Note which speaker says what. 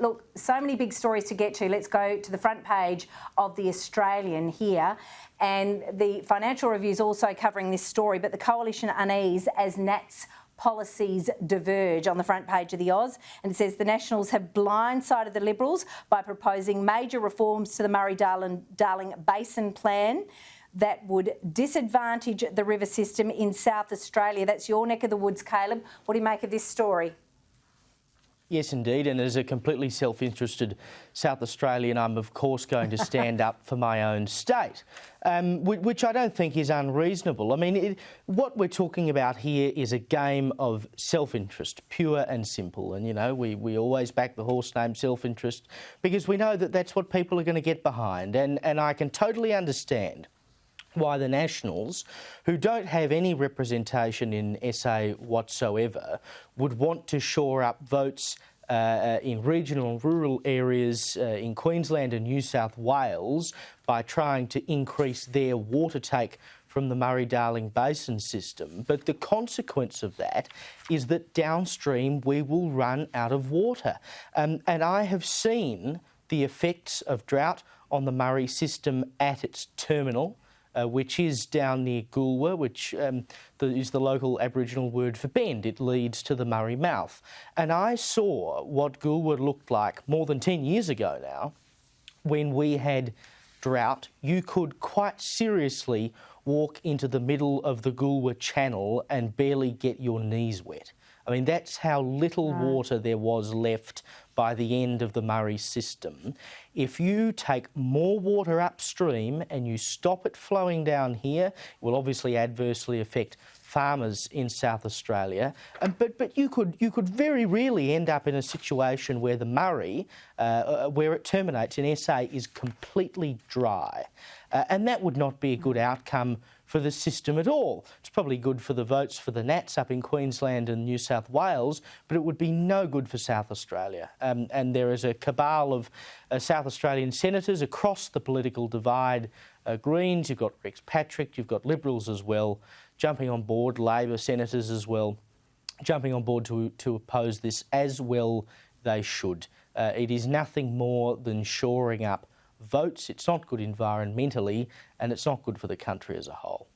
Speaker 1: Look, so many big stories to get to. Let's go to the front page of The Australian here. And the Financial Review is also covering this story, but the coalition unease as Nat's policies diverge on the front page of the Oz. And it says the Nationals have blindsided the Liberals by proposing major reforms to the Murray-Darling Basin plan that would disadvantage the river system in South Australia. That's your neck of the woods, Caleb. What do you make of this story?
Speaker 2: Yes, indeed, and as a completely self-interested South Australian, I'm of course going to stand up for my own state, which I don't think is unreasonable. I mean, what we're talking about here is a game of self-interest, pure and simple. And, you know, we always back the horse named self-interest because we know that that's what people are going to get behind. And I can totally understand why the Nationals, who don't have any representation in SA whatsoever, would want to shore up votes in regional and rural areas in Queensland and New South Wales by trying to increase their water take from the Murray-Darling Basin system. But the consequence of that is that downstream we will run out of water. And I have seen the effects of drought on the Murray system at its terminal, which is down near Goolwa, which is the local Aboriginal word for bend. It leads to the Murray mouth. And I saw what Goolwa looked like more than 10 years ago now. When we had drought, you could quite seriously walk into the middle of the Goolwa Channel and barely get your knees wet. I mean, that's how little water there was left by the end of the Murray system. If you take more water upstream and you stop it flowing down here, it will obviously adversely affect farmers in South Australia. But you could very rarely end up in a situation where the Murray, where it terminates in SA, is completely dry. And that would not be a good outcome for the system at all. It's probably good for the votes for the Nats up in Queensland and New South Wales, but it would be no good for South Australia. And there is a cabal of South Australian senators across the political divide. Greens, you've got Rex Patrick, you've got Liberals as well, jumping on board, Labor senators as well, jumping on board to oppose this, as well they should. It is nothing more than shoring up votes. It's not good environmentally, and it's not good for the country as a whole.